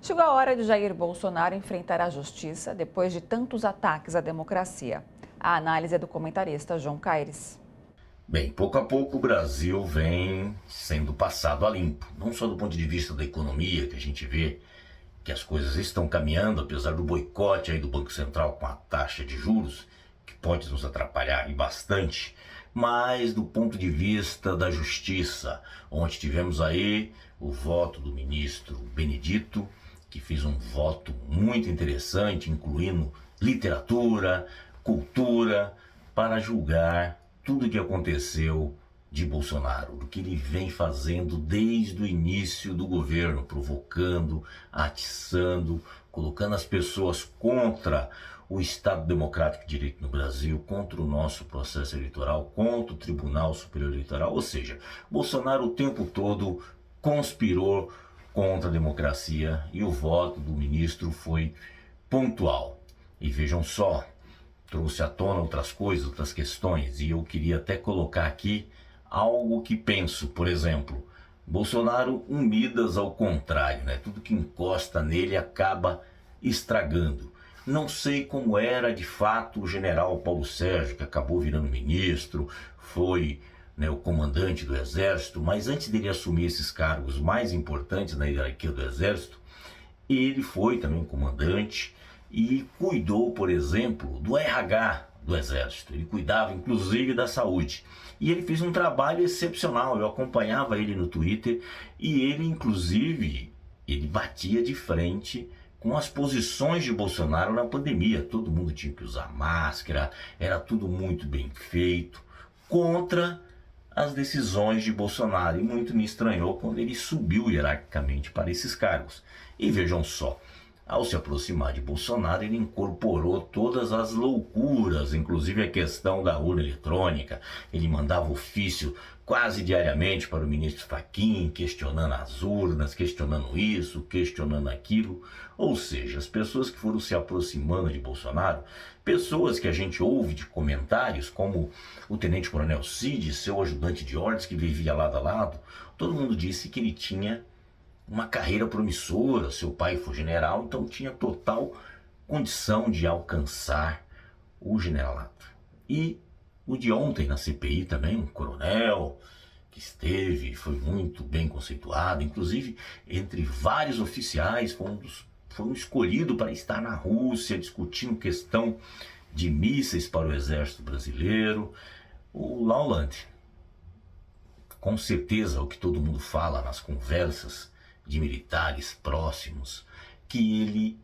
Chegou a hora de Jair Bolsonaro enfrentar a justiça depois de tantos ataques à democracia. A análise é do comentarista João Caires. Bem, pouco a pouco o Brasil vem sendo passado a limpo, não só do ponto de vista da economia, que a gente vê que as coisas estão caminhando, apesar do boicote aí do Banco Central com a taxa de juros, que pode nos atrapalhar e bastante, mas do ponto de vista da justiça, onde tivemos aí o voto do ministro Benedito, que fez um voto muito interessante, incluindo literatura, cultura, para julgar tudo o que aconteceu de Bolsonaro, do que ele vem fazendo desde o início do governo, provocando, atiçando, colocando as pessoas contra o Estado Democrático de Direito no Brasil, contra o nosso processo eleitoral, contra o Tribunal Superior Eleitoral. Ou seja, Bolsonaro o tempo todo conspirou contra a democracia e o voto do ministro foi pontual. E vejam só, trouxe à tona outras coisas, outras questões, e eu queria até colocar aqui algo que penso. Por exemplo, Bolsonaro, um Midas ao contrário, né? Tudo que encosta nele acaba estragando. Não sei como era de fato o general Paulo Sérgio, que acabou virando ministro, foi, né, o comandante do Exército, mas antes dele assumir esses cargos mais importantes na hierarquia do Exército, ele foi também comandante e cuidou, por exemplo, do RH do Exército. Ele cuidava inclusive da saúde. E ele fez um trabalho excepcional. Eu acompanhava ele no Twitter e ele, inclusive, ele batia de frente com as posições de Bolsonaro na pandemia. Todo mundo tinha que usar máscara, era tudo muito bem feito, contra as decisões de Bolsonaro. E muito me estranhou quando ele subiu hierarquicamente para esses cargos. E vejam só, ao se aproximar de Bolsonaro, ele incorporou todas as loucuras, inclusive a questão da urna eletrônica. Ele mandava ofício quase diariamente para o ministro Fachin, questionando as urnas, questionando isso, questionando aquilo. Ou seja, as pessoas que foram se aproximando de Bolsonaro, pessoas que a gente ouve de comentários, como o tenente-coronel Cid, seu ajudante de ordens, que vivia lado a lado, todo mundo disse que ele tinha uma carreira promissora, seu pai foi general, então tinha total condição de alcançar o generalato. E o de ontem na CPI também, um coronel que esteve, foi muito bem conceituado, inclusive entre vários oficiais, foi um escolhido para estar na Rússia discutindo questão de mísseis para o exército brasileiro, o Laurent. Com certeza o que todo mundo fala nas conversas de militares próximos, que ele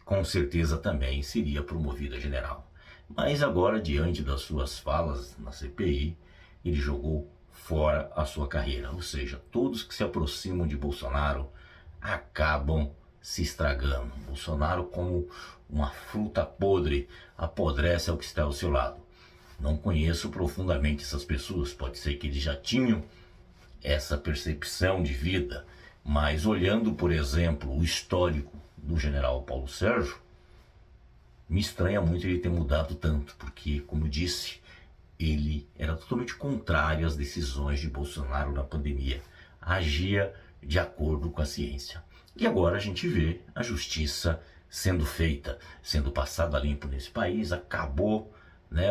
com certeza também seria promovido a general. Mas agora, diante das suas falas na CPI, ele jogou fora a sua carreira. Ou seja, todos que se aproximam de Bolsonaro acabam se estragando. Bolsonaro, como uma fruta podre, apodrece ao que está ao seu lado. Não conheço profundamente essas pessoas, pode ser que eles já tinham essa percepção de vida, mas olhando, por exemplo, o histórico do general Paulo Sérgio, me estranha muito ele ter mudado tanto, porque, como eu disse, ele era totalmente contrário às decisões de Bolsonaro na pandemia, agia de acordo com a ciência. E agora a gente vê a justiça sendo feita, sendo passada a limpo nesse país, acabou, né,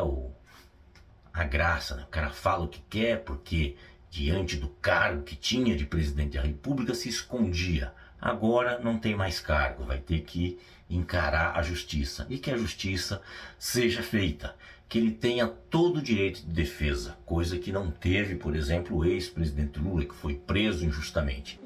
a graça, né? O cara fala o que quer porque diante do cargo que tinha de presidente da República se escondia. Agora não tem mais cargo, vai ter que encarar a justiça e que a justiça seja feita, que ele tenha todo o direito de defesa, coisa que não teve, por exemplo, o ex-presidente Lula, que foi preso injustamente.